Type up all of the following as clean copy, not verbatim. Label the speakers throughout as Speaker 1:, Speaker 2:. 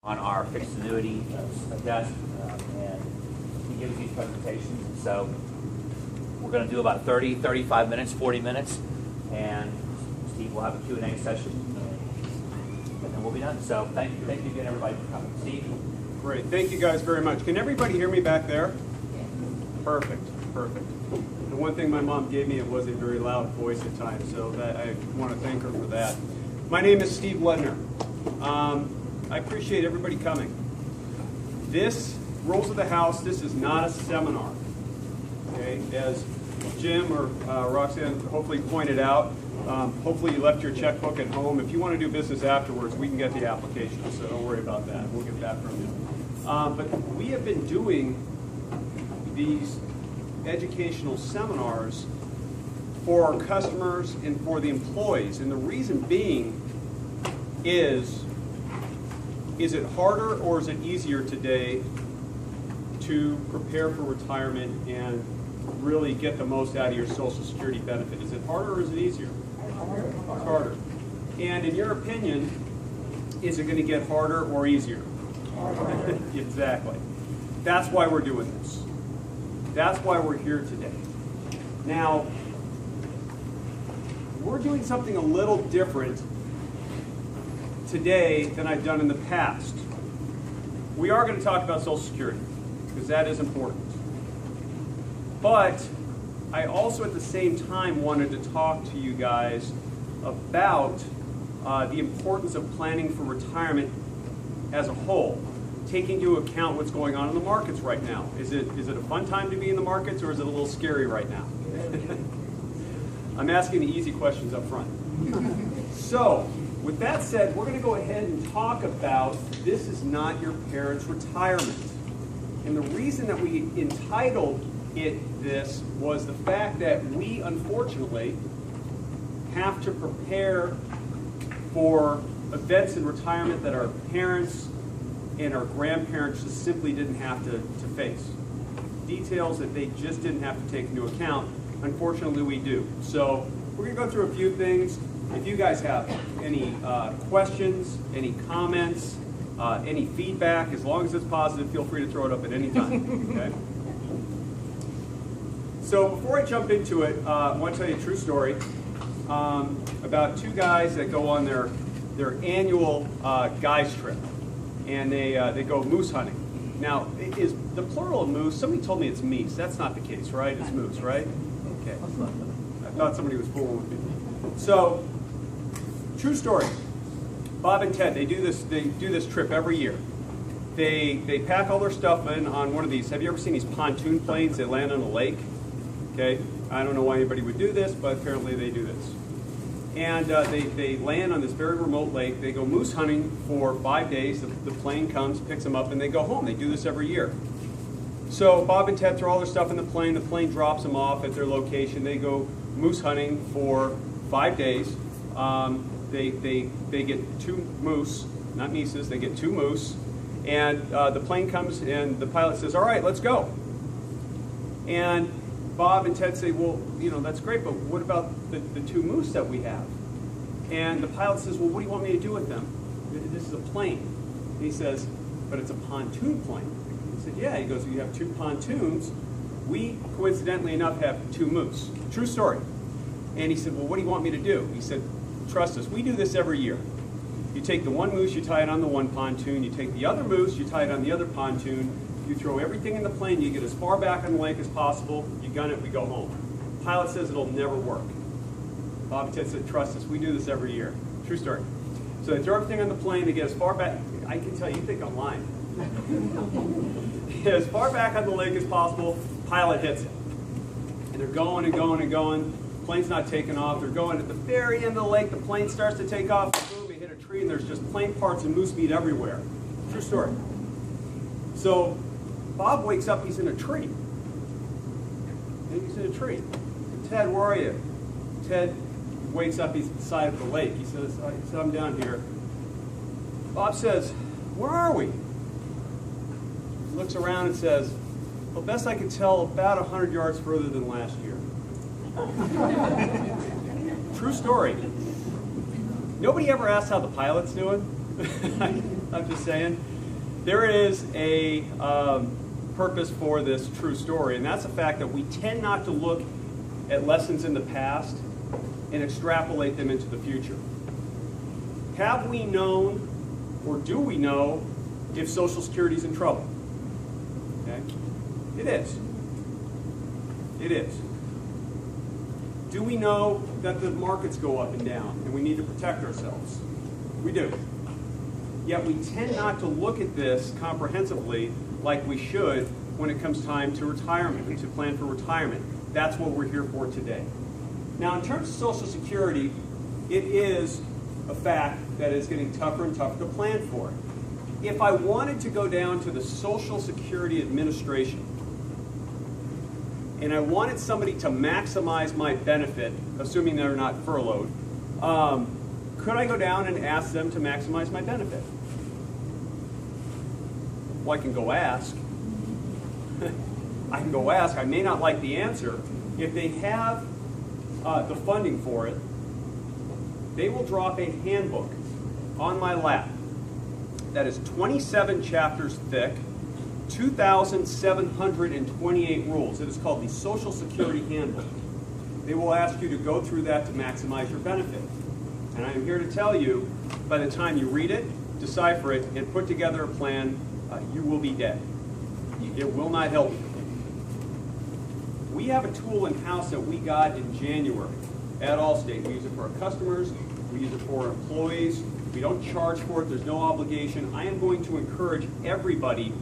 Speaker 1: on our fixed annuity desk, and he gives these presentations. And so we're going to do about 30, 35 minutes, 40 minutes, and Steve will have a Q&A session, and then we'll be done. So thank you again, everybody, for coming. Steve?
Speaker 2: Great. Thank you guys very much. Can everybody hear me back there? Perfect. Perfect. The one thing my mom gave me, it was a very loud voice at times, so that I want to thank her for that. My name is Steve Ledner. I appreciate everybody coming. This, Rules of the House, this is not a seminar. Okay? As Jim or Roxanne hopefully pointed out, hopefully you left your checkbook at home. If you want to do business afterwards, we can get the application, so don't worry about that. We'll get that from you. But we have been doing these educational seminars for our customers and for the employees. And the reason being is it harder or is it easier today to prepare for retirement and really get the most out of your Social Security benefit? Is it harder or is it easier? It's harder. And in your opinion, is it going to get harder or easier? Harder. Exactly. That's why we're doing this. That's why we're here today. Now, we're doing something a little different today than I've done in the past. We are going to talk about Social Security, because that is important. But I also at the same time wanted to talk to you guys about the importance of planning for retirement as a whole, taking into account what's going on in the markets right now. Is it a fun time to be in the markets, or is it a little scary right now? I'm asking the easy questions up front. So, with that said, we're going to go ahead and talk about This Is Not Your Parents' Retirement. And the reason that we entitled it this was the fact that we, unfortunately, have to prepare for events in retirement that our parents and our grandparents just simply didn't have to face. Details that they just didn't have to take into account. Unfortunately, we do. So we're going to go through a few things. If you guys have any questions, any comments, any feedback, as long as it's positive, feel free to throw it up at any time. Okay? So before I jump into it, I want to tell you a true story about two guys that go on their annual guys trip, and they go moose hunting. Now, is the plural of moose? Somebody told me it's meese. That's not the case, right? It's moose, right? Okay. I thought somebody was fooling with me. So, true story. Bob and Ted, they do this trip every year. They pack all their stuff in on one of these. Have you ever seen these pontoon planes that land on a lake? Okay. I don't know why anybody would do this, but apparently they do this. And they land on this very remote lake. They go moose hunting for 5 days. The plane comes, picks them up, and they go home. They do this every year. So Bob and Ted throw all their stuff in the plane. The plane drops them off at their location. They go moose hunting for 5 days. They get 2 moose, not Mises. They get 2 moose. And the plane comes, and the pilot says, "All right, let's go." And Bob and Ted say, "Well, that's great, but what about the 2 moose that we have?" And the pilot says, "Well, what do you want me to do with them? This is a plane." And he says, "But it's a pontoon plane." He said, "Yeah." He goes, "You have 2 pontoons. We, coincidentally enough, have 2 moose." True story. And he said, "Well, what do you want me to do?" He said, "Trust us. We do this every year. You take the 1 moose, you tie it on the 1 pontoon. You take the other moose, you tie it on the other pontoon. You throw everything in the plane, you get as far back on the lake as possible, you gun it, we go home." Pilot says it'll never work. Bob and Ted said, "Trust us, we do this every year." True story. So they throw everything on the plane, they get as far back, I can tell you think I'm lying. Get as far back on the lake as possible, pilot hits it. And they're going and going and going, the plane's not taking off, they're going at the very end of the lake, the plane starts to take off, boom, they hit a tree, and there's just plane parts and moose meat everywhere. True story. So Bob wakes up, he's in a tree. He's in a tree. "Ted, where are you?" Ted wakes up, he's at the side of the lake. He says, "I'm down here." Bob says, "Where are we?" He looks around and says, "Well, best I can tell, about 100 yards further than last year." True story. Nobody ever asked how the pilot's doing. I'm just saying. There is a purpose for this true story, and that's the fact that we tend not to look at lessons in the past and extrapolate them into the future. Have we known, or do we know, if Social Security is in trouble? Okay? It is. It is. Do we know that the markets go up and down and we need to protect ourselves? We do. Yet we tend not to look at this comprehensively like we should when it comes time to retirement and to plan for retirement. That's what we're here for today. Now, in terms of Social Security, it is a fact that it's getting tougher and tougher to plan for. If I wanted to go down to the Social Security Administration and I wanted somebody to maximize my benefit, assuming they're not furloughed, could I go down and ask them to maximize my benefit? Well, I can go ask. I can go ask. I may not like the answer. If they have the funding for it, they will drop a handbook on my lap that is 27 chapters thick, 2,728 rules. It is called the Social Security Handbook. They will ask you to go through that to maximize your benefit. And I am here to tell you, by the time you read it, decipher it, and put together a plan, you will be dead. It will not help you. We have a tool in-house that we got in January at Allstate. We use it for our customers. We use it for our employees. We don't charge for it. There's no obligation. I am going to encourage everybody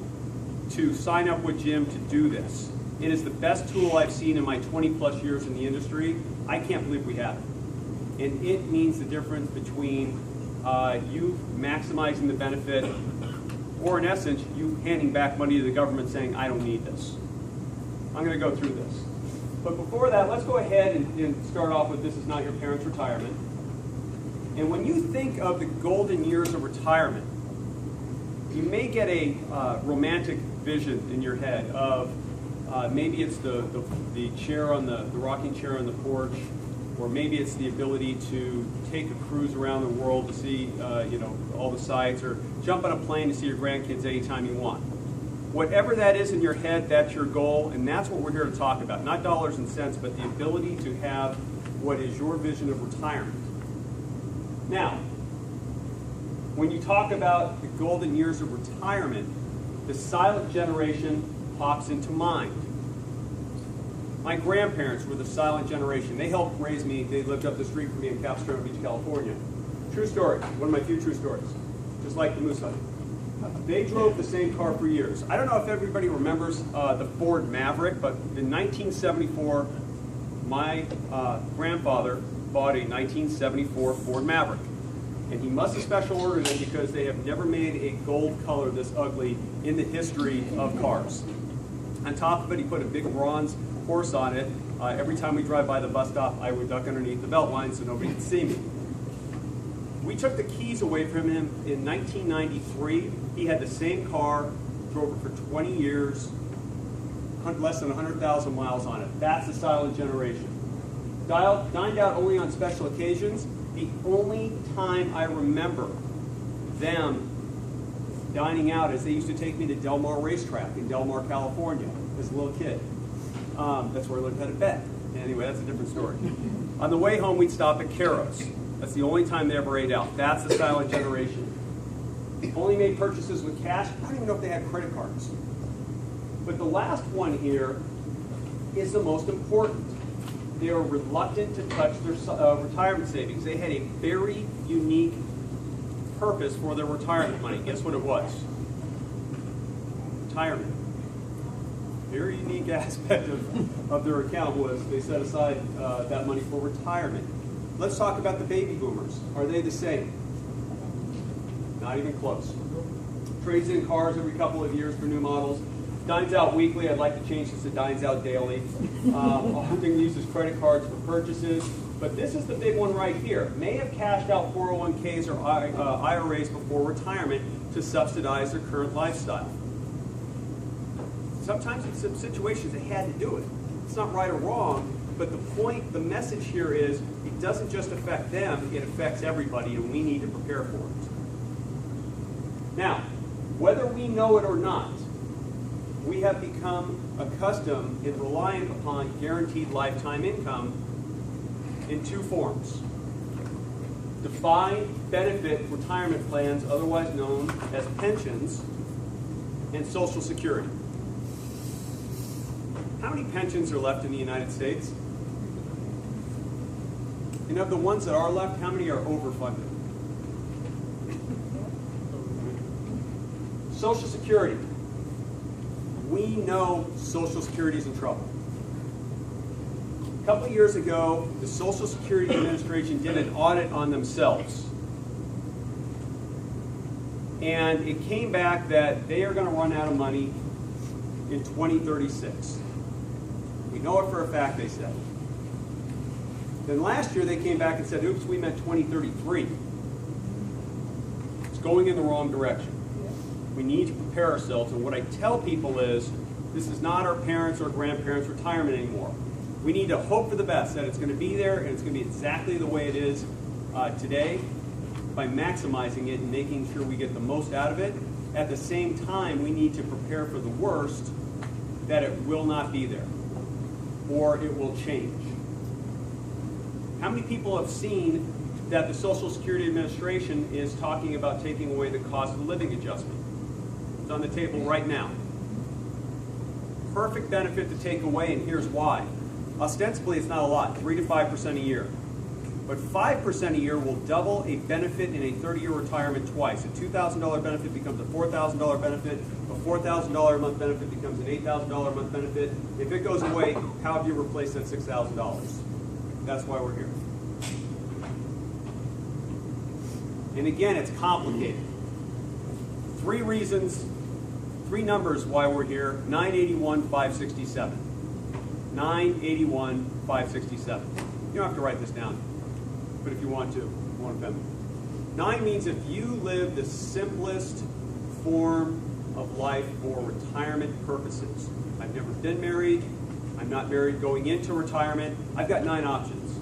Speaker 2: to sign up with Jim to do this. It is the best tool I've seen in my 20-plus years in the industry. I can't believe we have it. And it means the difference between you maximizing the benefit or, in essence, you handing back money to the government saying, I don't need this. I'm going to go through this. But before that, let's go ahead and start off with this is not your parents' retirement. And when you think of the golden years of retirement, you may get a romantic vision in your head of maybe it's the chair on the rocking chair on the porch, or maybe it's the ability to take a cruise around the world to see all the sights, or jump on a plane to see your grandkids anytime you want. Whatever that is in your head, that's your goal, and that's what we're here to talk about. Not dollars and cents, but the ability to have what is your vision of retirement. Now, when you talk about the golden years of retirement, the silent generation pops into mind. My grandparents were the silent generation. They helped raise me. They lived up the street from me in Capistrano Beach, California. True story. One of my few true stories. Just like the moose hunting. They drove the same car for years. I don't know if everybody remembers the Ford Maverick, but in 1974, my grandfather bought a 1974 Ford Maverick. And he must have special ordered it because they have never made a gold color this ugly in the history of cars. On top of it, he put a big bronze horse on it. Every time we drive by the bus stop, I would duck underneath the belt line so nobody could see me. We took the keys away from him in 1993. He had the same car, drove it for 20 years, less than 100,000 miles on it. That's the silent generation. Dined out only on special occasions. The only time I remember them dining out is they used to take me to Del Mar Racetrack in Del Mar, California, as a little kid. That's where I learned how to bet. Anyway, that's a different story. On the way home, we'd stop at Caro's. That's the only time they ever ate out. That's the silent generation. Only made purchases with cash. I don't even know if they had credit cards. But the last one here is the most important. They are reluctant to touch their retirement savings. They had a very unique purpose for their retirement money. Guess what it was? Retirement. Very unique aspect of their account was they set aside that money for retirement. Let's talk about the baby boomers. Are they the same? Not even close. Trades in cars every couple of years for new models. Dines out weekly. I'd like to change this to dines out daily. Often uses credit cards for purchases. But this is the big one right here. May have cashed out 401ks or IRAs before retirement to subsidize their current lifestyle. Sometimes in some situations they had to do it. It's not right or wrong, but the point, the message here is it doesn't just affect them, it affects everybody, and we need to prepare for it. Now, whether we know it or not, we have become accustomed and reliant upon guaranteed lifetime income in two forms. Defined benefit retirement plans, otherwise known as pensions, and Social Security. How many pensions are left in the United States? And of the ones that are left, how many are overfunded? Social Security. We know Social Security is in trouble. A couple of years ago, the Social Security Administration did an audit on themselves. And it came back that they are going to run out of money in 2036. We know it for a fact, they said. Then last year they came back and said, oops, we meant 2033. It's going in the wrong direction. We need to prepare ourselves, and what I tell people is, this is not our parents' or grandparents' retirement anymore. We need to hope for the best, that it's going to be there, and it's going to be exactly the way it is today, by maximizing it and making sure we get the most out of it. At the same time, we need to prepare for the worst, that it will not be there, or it will change. How many people have seen that the Social Security Administration is talking about taking away the cost of living adjustment? It's on the table right now. Perfect benefit to take away, and here's why. Ostensibly, it's not a lot, 3 to 5% a year. But 5% a year will double a benefit in a 30-year retirement twice. A $2,000 benefit becomes a $4,000 benefit. A $4,000 a month benefit becomes an $8,000 a month benefit. If it goes away, how have you replaced that $6,000? That's why we're here. And again, it's complicated. 3 reasons, 3 numbers why we're here. 981, 567. 981, 567. You don't have to write this down, but if you want to, won't offend me. 9 means if you live the simplest form of life for retirement purposes. I've never been married. I'm not married going into retirement. I've got 9 options.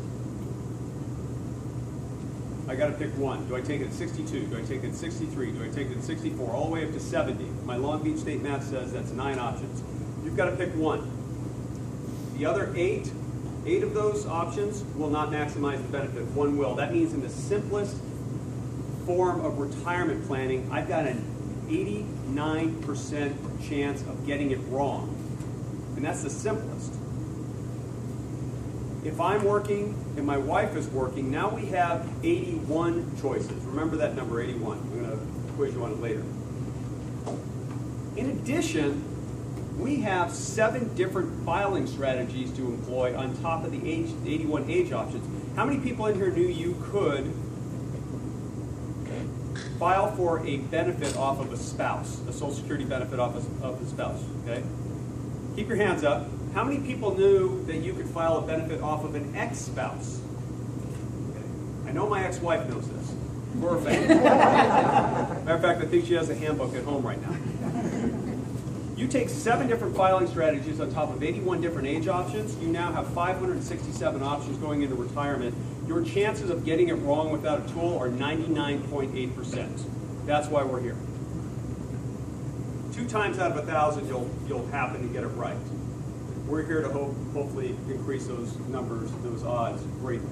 Speaker 2: I got to pick one. Do I take it at 62? Do I take it at 63? Do I take it at 64? All the way up to 70. My Long Beach State Math says that's 9 options. You've got to pick one. The other 8 of those options will not maximize the benefit. One will. That means in the simplest form of retirement planning, I've got an 89% chance of getting it wrong. And that's the simplest. If I'm working and my wife is working, now we have 81 choices. Remember that number, 81. I'm going to quiz you on it later. In addition, we have 7 different filing strategies to employ on top of the 81 age options. How many people in here knew you could file for a benefit off of a spouse, a Social Security benefit off of a spouse? Okay? Keep your hands up. How many people knew that you could file a benefit off of an ex-spouse? Okay. I know my ex-wife knows this. For a fact. Matter of fact, I think she has a handbook at home right now. You take 7 different filing strategies on top of 81 different age options, you now have 567 options going into retirement. Your chances of getting it wrong without a tool are 99.8%. That's why we're here. 2 times out of 1,000, you'll happen to get it right. We're here to hopefully increase those numbers, those odds greatly.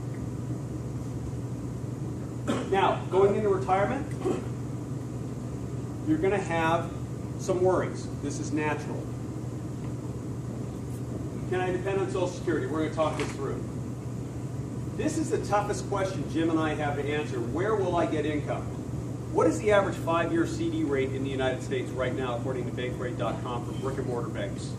Speaker 2: Now, going into retirement, you're going to have some worries. This is natural. Can I depend on Social Security? We're going to talk this through. This is the toughest question Jim and I have to answer. Where will I get income? What is the average 5-year CD rate in the United States right now, according to Bankrate.com, for brick and mortar banks?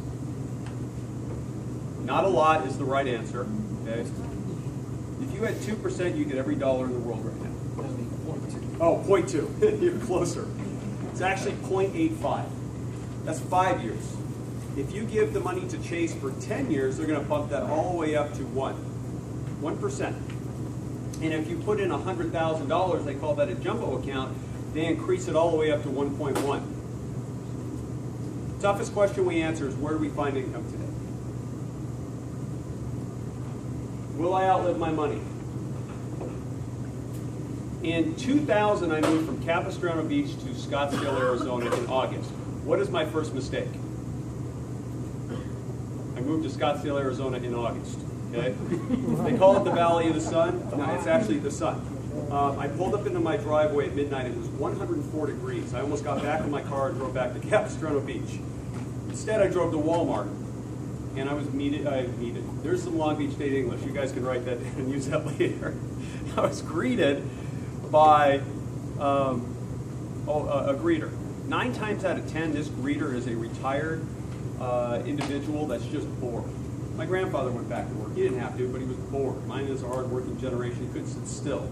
Speaker 2: Not a lot is the right answer. Okay? If you had 2%, you get every dollar in the world right now. Oh, 0.2. You're closer. It's actually 0.85. That's 5 years. If you give the money to Chase for 10 years, they're going to bump that all the way up to 1%. And if you put in $100,000, they call that a jumbo account, they increase it all the way up to 1.1. Toughest question we answer is, where do we find income today? Will I outlive my money? In 2000, I moved from Capistrano Beach to Scottsdale, Arizona in August. What is my first mistake? I moved to Scottsdale, Arizona in August. Okay? They call it the Valley of the Sun. No, it's actually the sun. I pulled up into my driveway at midnight. It was 104 degrees. I almost got back in my car and drove back to Capistrano Beach. Instead, I drove to Walmart, and I was there's some Long Beach State English. You guys can write that down and use that later. I was greeted by a greeter. 9 times out of 10, this greeter is a retired individual that's just bored. My grandfather went back to work. He didn't have to, but he was bored. Mine is a hard-working generation. He couldn't sit still.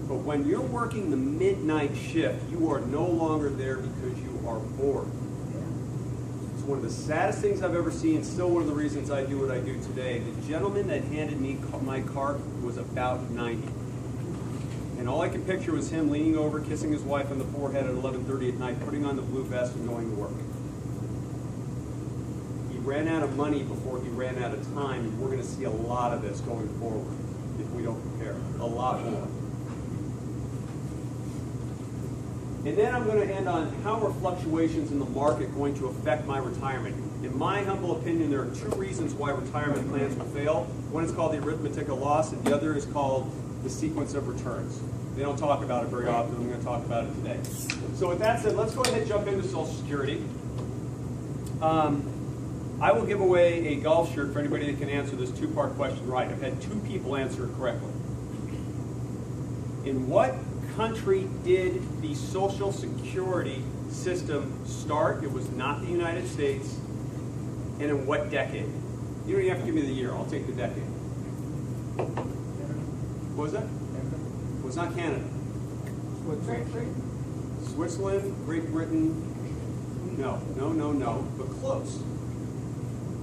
Speaker 2: But when you're working the midnight shift, you are no longer there because you are bored. It's one of the saddest things I've ever seen, still one of the reasons I do what I do today. The gentleman that handed me my car was about 90. And all I could picture was him leaning over, kissing his wife on the forehead at 11:30 at night, putting on the blue vest and going to work. He ran out of money before he ran out of time, and we're going to see a lot of this going forward if we don't prepare. A lot more. And then I'm going to end on how are fluctuations in the market going to affect my retirement. In my humble opinion, there are 2 reasons why retirement plans will fail. One is called the arithmetic of loss, and the other is called the sequence of returns. They don't talk about it very often. I'm going to talk about it today. So with that said, let's go ahead and jump into Social Security. I will give away a golf shirt for anybody that can answer this 2-part question right. I've had 2 people answer it correctly. In what country did the Social Security system start? It was not the United States. And in what decade? You don't even have to give me the year. I'll take the decade. What was that? It was not Canada. Switzerland, Great Britain. No, but close.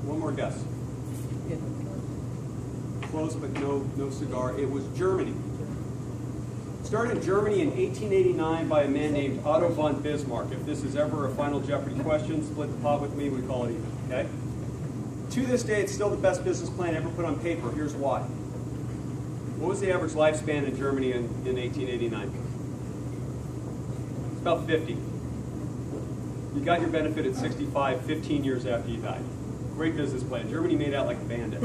Speaker 2: One more guess. Close, but no cigar. It was Germany. Started in Germany in 1889 by a man named Otto von Bismarck. If this is ever a Final Jeopardy question, split the pot with me, we call it even, okay? To this day, it's still the best business plan ever put on paper. Here's why. What was the average lifespan in Germany in 1889? It's about 50. You got your benefit at 65, 15 years after you died. Great business plan. Germany made out like a bandit.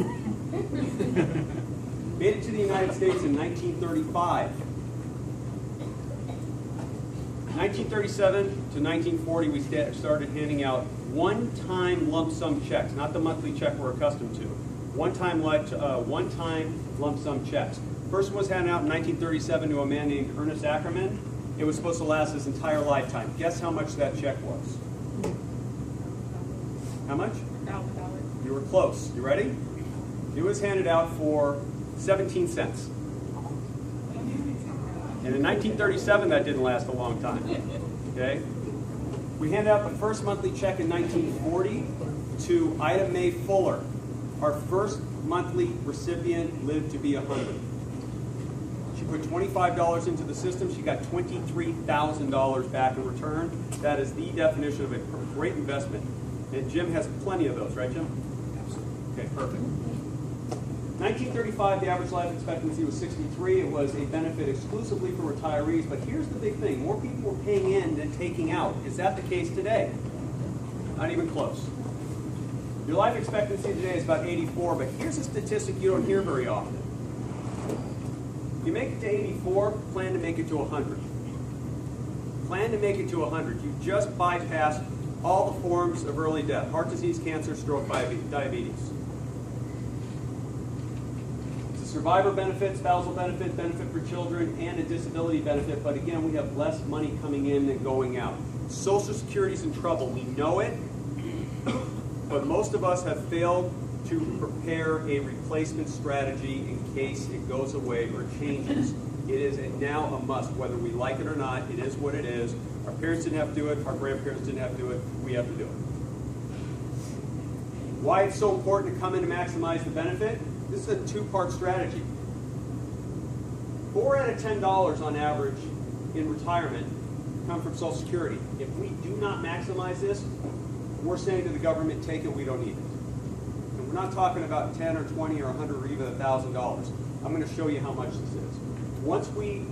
Speaker 2: Made it to the United States in 1935. 1937 to 1940, we started handing out one-time lump sum checks, not the monthly check we're accustomed to. One-time lump sum checks. First one was handed out in 1937 to a man named Ernest Ackerman. It was supposed to last his entire lifetime. Guess how much that check was? How much? $1,000. You were close. You ready? It was handed out for 17 cents. And in 1937, that didn't last a long time. Okay? We handed out the first monthly check in 1940 to Ida Mae Fuller. Our first monthly recipient lived to be 100. She put $25 into the system. She got $23,000 back in return. That is the definition of a great investment. And Jim has plenty of those, right, Jim? Absolutely. Okay, perfect. 1935, the average life expectancy was 63. It was a benefit exclusively for retirees. But here's the big thing. More people were paying in than taking out. Is that the case today? Not even close. Your life expectancy today is about 84, but here's a statistic you don't hear very often. If you make it to 84, plan to make it to 100. Plan to make it to 100. You've just bypassed all the forms of early death: heart disease, cancer, stroke, diabetes. It's a survivor benefit, spousal benefit, benefit for children, and a disability benefit. But again, we have less money coming in than going out. Social Security's in trouble. We know it, but most of us have failed to prepare a replacement strategy in case it goes away or changes. It is now a must, whether we like it or not. It is what it is. Our parents didn't have to do it. Our grandparents didn't have to do it. We have to do it. Why it's so important to come in to maximize the benefit? This is a 2-part strategy. 4 out of $10 on average in retirement come from Social Security. If we do not maximize this, we're saying to the government, take it, we don't need it. And we're not talking about 10 or 20 or 100 or even $1,000. I'm going to show you how much this is. Once we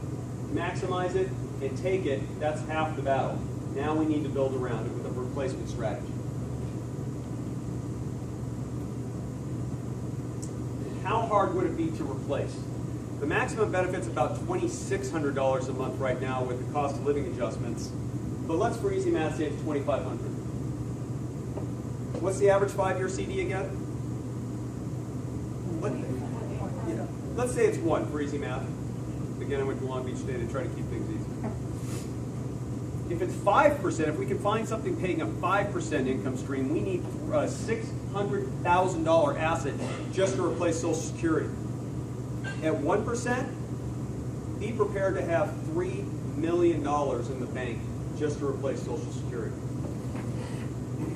Speaker 2: maximize it and take it, that's half the battle. Now we need to build around it with a replacement strategy. How hard would it be to replace? The maximum benefit's about $2,600 a month right now with the cost of living adjustments. But let's, for easy math, say it's $2,500. What's the average 5-year CD again? Let's say it's 1 for easy math. Again, I went to Long Beach today to try to keep things easy. If it's 5%, if we can find something paying a 5% income stream, we need a $600,000 asset just to replace Social Security. At 1%, be prepared to have $3 million in the bank just to replace Social Security.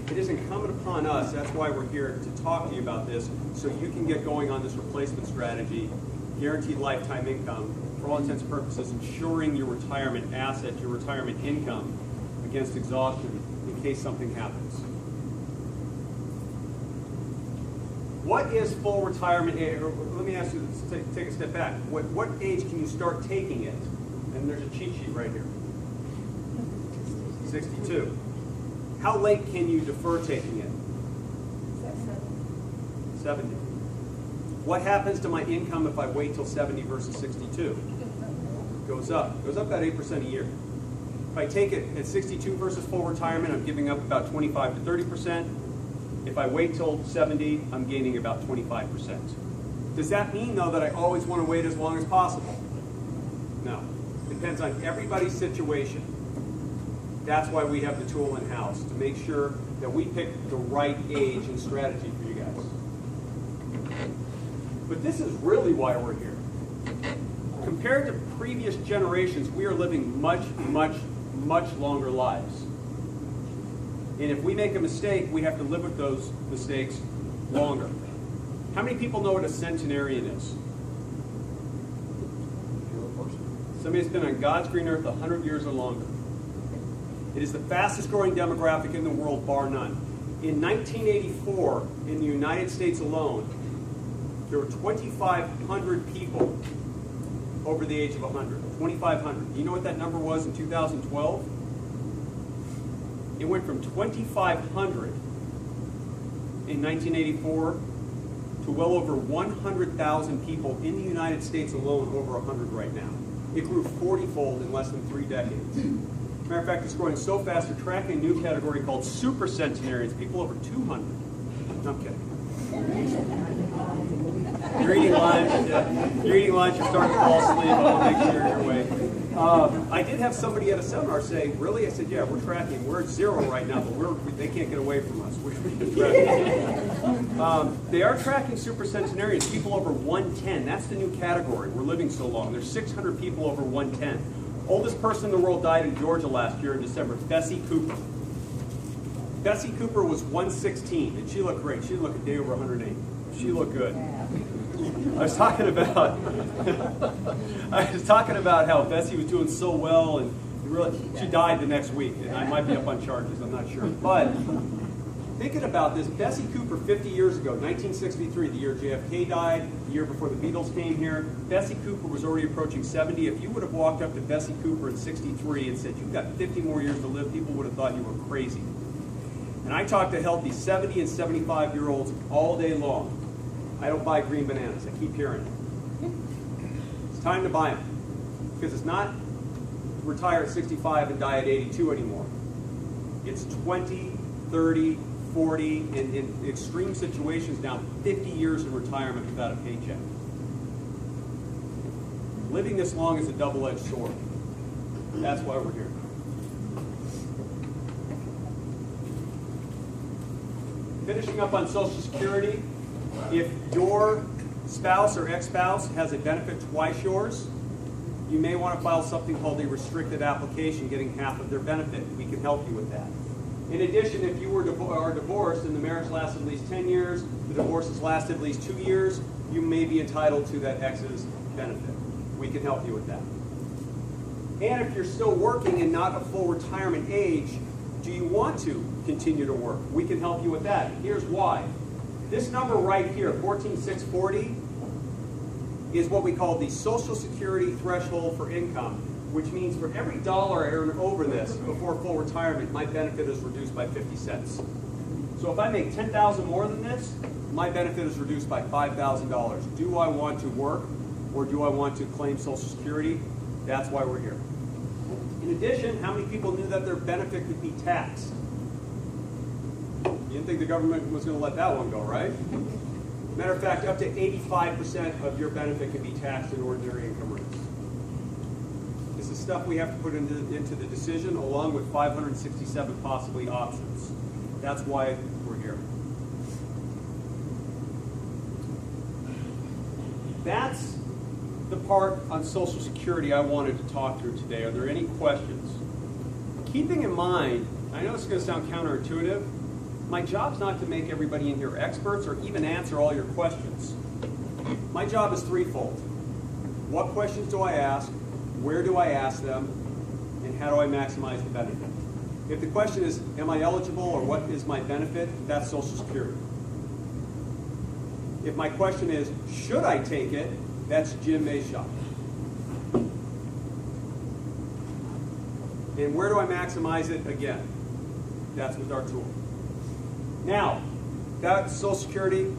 Speaker 2: It is incumbent upon us, that's why we're here, to talk to you about this, so you can get going on this replacement strategy, guaranteed lifetime income, for all intents and purposes, ensuring your retirement asset, your retirement income against exhaustion in case something happens. What is full retirement age? Let me ask you, take a step back. What age can you start taking it? And there's a cheat sheet right here. 62. How late can you defer taking it? 70. What happens to my income if I wait till 70 versus 62? Goes up. Goes up about 8% a year. If I take it at 62 versus full retirement, I'm giving up about 25 to 30%. If I wait till 70, I'm gaining about 25%. Does that mean, though, that I always want to wait as long as possible? No. Depends on everybody's situation. That's why we have the tool in-house, to make sure that we pick the right age and strategy for you guys. But this is really why we're here. Compared to previous generations, we are living much, much, much longer lives. And if we make a mistake, we have to live with those mistakes longer. How many people know what a centenarian is? Somebody that's been on God's green earth 100 years or longer. It is the fastest growing demographic in the world, bar none. In 1984, in the United States alone, there were 2,500 people over the age of 100. 2,500. Do you know what that number was in 2012? It went from 2,500 in 1984 to well over 100,000 people in the United States alone, over 100 right now. It grew 40-fold in less than 3 decades. Matter of fact, it's growing so fast, they're tracking a new category called super centenarians, people over 200. No, I'm kidding. You're eating lunch, you're starting to fall asleep, I want to make sure you're awake. I did have somebody at a seminar say, really? I said, yeah, we're tracking. We're at 0 right now, but they can't get away from us. We're tracking. They are tracking super centenarians, people over 110. That's the new category. We're living so long. There's 600 people over 110. Oldest person in the world died in Georgia last year in December, Bessie Cooper. Bessie Cooper was 116, and she looked great. She looked a day over 108. She looked good. I was talking about how Bessie was doing so well, and she died the next week. And I might be up on charges, I'm not sure. But thinking about this, Bessie Cooper 50 years ago, 1963, the year JFK died, the year before the Beatles came here, Bessie Cooper was already approaching 70. If you would have walked up to Bessie Cooper at 63 and said, you've got 50 more years to live, people would have thought you were crazy. And I talk to healthy 70 and 75-year-olds all day long. I don't buy green bananas. I keep hearing it. It's time to buy them. Because it's not retire at 65 and die at 82 anymore. It's 20, 30, 40, and in extreme situations now, 50 years in retirement without a paycheck. Living this long is a double-edged sword. That's why we're here. Finishing up on Social Security, if your spouse or ex-spouse has a benefit twice yours, you may want to file something called a restricted application, getting half of their benefit. We can help you with that. In addition, if you are divorced and the marriage lasted at least 10 years, the divorce has lasted at least 2 years, you may be entitled to that ex's benefit. We can help you with that. And if you're still working and not a full retirement age, do you want to continue to work? We can help you with that. Here's why. This number right here, 14,640, is what we call the Social Security threshold for income, which means for every dollar I earn over this before full retirement, my benefit is reduced by 50 cents. So if I make $10,000 more than this, my benefit is reduced by $5,000. Do I want to work or do I want to claim Social Security? That's why we're here. In addition, how many people knew that their benefit could be taxed? You didn't think the government was going to let that one go, right? Matter of fact, up to 85% of your benefit can be taxed in ordinary income rates. This is stuff we have to put into the decision along with 567 possibly options. That's why we're here. That's the part on Social Security I wanted to talk through today. Are there any questions? Keeping in mind, I know this is going to sound counterintuitive, my job's not to make everybody in here experts or even answer all your questions. My job is threefold. What questions do I ask? Where do I ask them? And how do I maximize the benefit? If the question is, am I eligible or what is my benefit? That's Social Security. If my question is, should I take it? That's Jim Mayshaw. And where do I maximize it? Again, that's with our tool. Now, that's Social Security.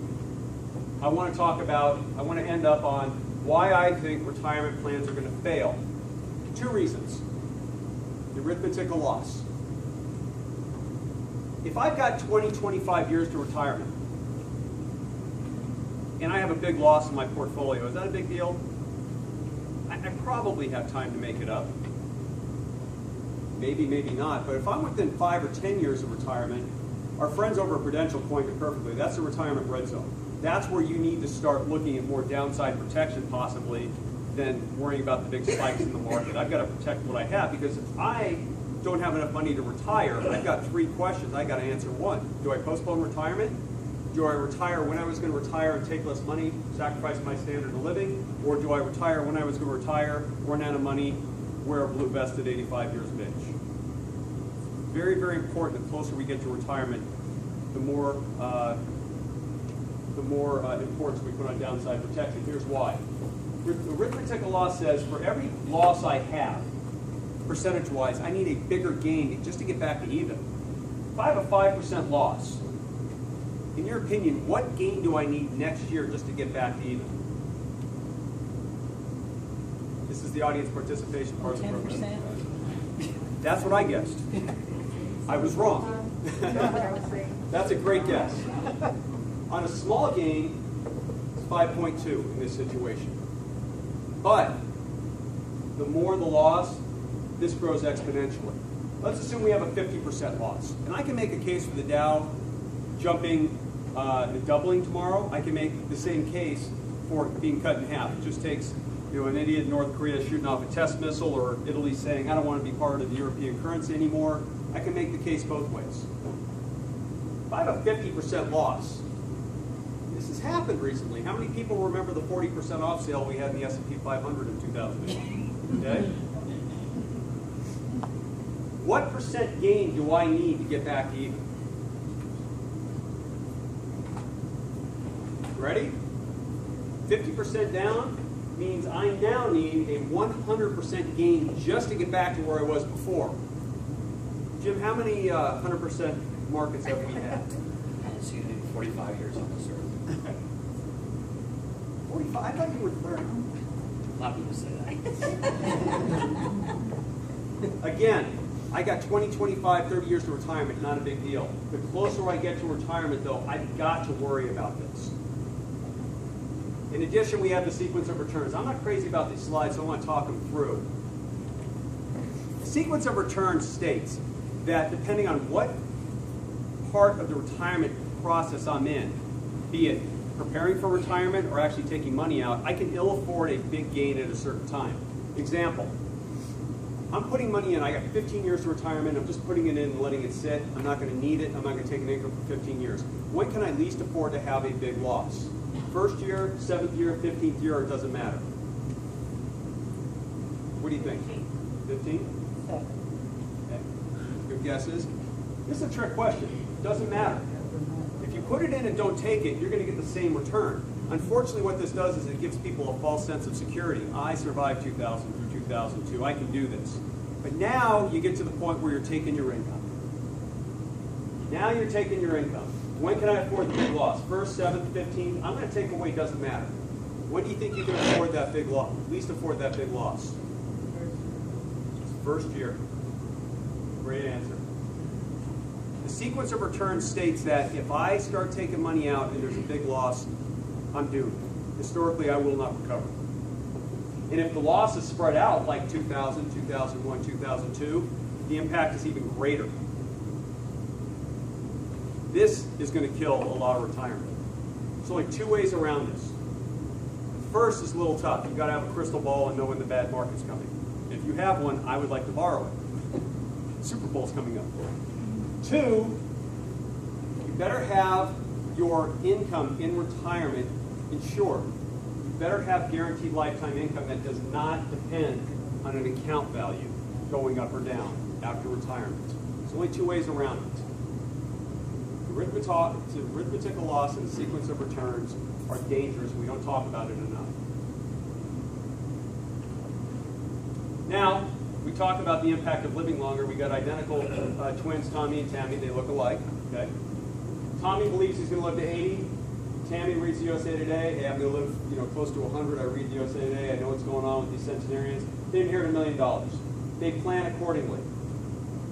Speaker 2: I want to end up on why I think retirement plans are going to fail. 2 reasons. The arithmetic of loss. If I've got 20, 25 years to retirement, and I have a big loss in my portfolio, is that a big deal? I probably have time to make it up. Maybe, maybe not. But if I'm within 5 or 10 years of retirement, our friends over at Prudential coined it perfectly. That's the retirement red zone. That's where you need to start looking at more downside protection possibly than worrying about the big spikes in the market. I've got to protect what I have because if I don't have enough money to retire, I've got 3 questions. I've got to answer. 1, do I postpone retirement? Do I retire when I was going to retire and take less money, sacrifice my standard of living? Or do I retire when I was going to retire, run out of money, wear a blue vest at 85 years of age? Very, very important. The closer we get to retirement, the more importance we put on downside protection. Here's why. The arithmetic of loss says for every loss I have, percentage-wise, I need a bigger gain just to get back to even. If I have a 5% loss, in your opinion, what gain do I need next year just to get back to even? This is the audience participation part of the program.
Speaker 3: 10%.
Speaker 2: That's what I guessed. I was wrong. That's a great guess. On a small gain, it's 5.2 in this situation. But the more the loss, this grows exponentially. Let's assume we have a 50% loss. And I can make a case for the Dow jumping and doubling tomorrow. I can make the same case for it being cut in half. It just takes an idiot in North Korea shooting off a test missile or Italy saying, I don't want to be part of the European currency anymore. I can make the case both ways. If I have a 50% loss, this has happened recently. How many people remember the 40% off sale we had in the S&P 500 in 2008? Okay? What percent gain do I need to get back to even? Ready? 50% down means I now need a 100% gain just to get back to where I was before. Jim, how many 100% markets have we had?
Speaker 1: So you need 45 years on this earth.
Speaker 2: 45? I thought you were 30.
Speaker 1: A lot of people say that.
Speaker 2: Again, I got 20, 25, 30 years to retirement, not a big deal. The closer I get to retirement, though, I've got to worry about this. In addition, we have the sequence of returns. I'm not crazy about these slides, so I want to talk them through. The sequence of returns states that depending on what part of the retirement process I'm in, be it preparing for retirement or actually taking money out, I can ill afford a big gain at a certain time. Example, I'm putting money in, I got 15 years to retirement, I'm just putting it in and letting it sit, I'm not going to need it, I'm not going to take an income for 15 years. When can I least afford to have a big loss? First year, 7th year, 15th year, it doesn't matter. What do you think? 15? Okay. Good guesses. This is a trick question. It doesn't matter. If you put it in and don't take it, you're going to get the same return. Unfortunately, what this does is it gives people a false sense of security. I survived 2000 through 2002. I can do this. But now you get to the point where you're taking your income. Now you're taking your income. When can I afford the big loss? First, 7th, 15th? I'm going to take away, doesn't matter. When do you think you can afford that big loss? At least afford that big loss? First year. Great answer. The sequence of returns states that if I start taking money out and there's a big loss, I'm doomed. Historically, I will not recover. And if the loss is spread out like 2000, 2001, 2002, the impact is even greater. This is going to kill a lot of retirement. There's only two ways around this. First is a little tough. You've got to have a crystal ball and know when the bad market's coming. If you have one, I would like to borrow it. Super Bowl's coming up. Two, you better have your income in retirement insured. You better have guaranteed lifetime income that does not depend on an account value going up or down after retirement. There's only two ways around it. The arithmetical loss and the sequence of returns are dangerous. We don't talk about it enough. Now, we talk about the impact of living longer. We got identical twins, Tommy and Tammy. They look alike. Okay. Tommy believes he's going to live to 80. Tammy reads the USA Today. Hey, I'm going to live, close to 100. I read the USA Today. I know what's going on with these centenarians. They inherit $1 million. They plan accordingly.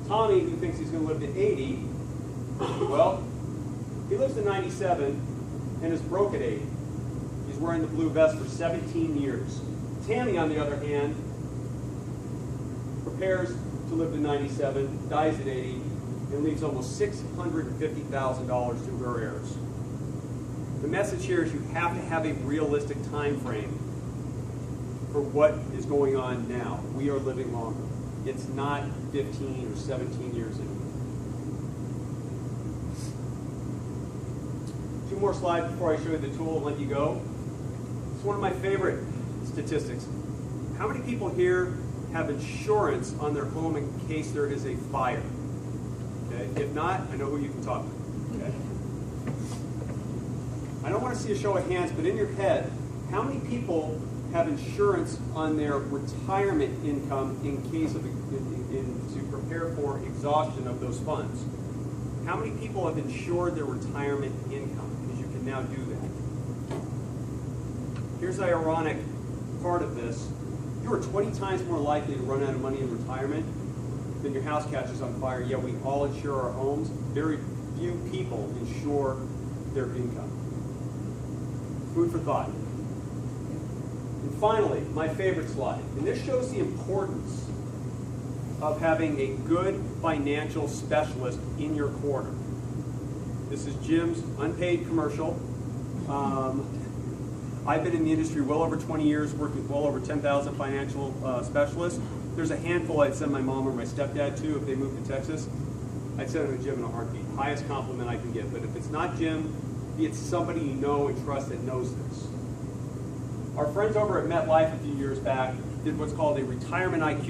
Speaker 2: Tommy, who thinks he's going to live to 80, well, he lives to 97 and is broke at 80. He's wearing the blue vest for 17 years. Tammy, on the other hand, prepares to live to 97, dies at 80, and leaves almost $650,000 to her heirs. The message here is you have to have a realistic time frame for what is going on now. We are living longer. It's not 15 or 17 years anymore. Two more slides before I show you the tool and let you go. It's one of my favorite statistics. How many people here have insurance on their home in case there is a fire? Okay. If not, I know who you can talk to. Okay. I don't want to see a show of hands, but in your head, how many people have insurance on their retirement income in case of to prepare for exhaustion of those funds? How many people have insured their retirement income? Because you can now do that. Here's the ironic part of this. You are 20 times more likely to run out of money in retirement than your house catches on fire, yet we all insure our homes. Very few people insure their income. Food for thought. And finally, my favorite slide. And this shows the importance of having a good financial specialist in your corner. This is Jim's unpaid commercial. I've been in the industry well over 20 years, worked with well over 10,000 financial specialists. There's a handful I'd send my mom or my stepdad to if they moved to Texas. I'd send them to Jim in a heartbeat. Highest compliment I can get. But if it's not Jim, it's somebody you know and trust that knows this. Our friends over at MetLife a few years back did what's called a retirement IQ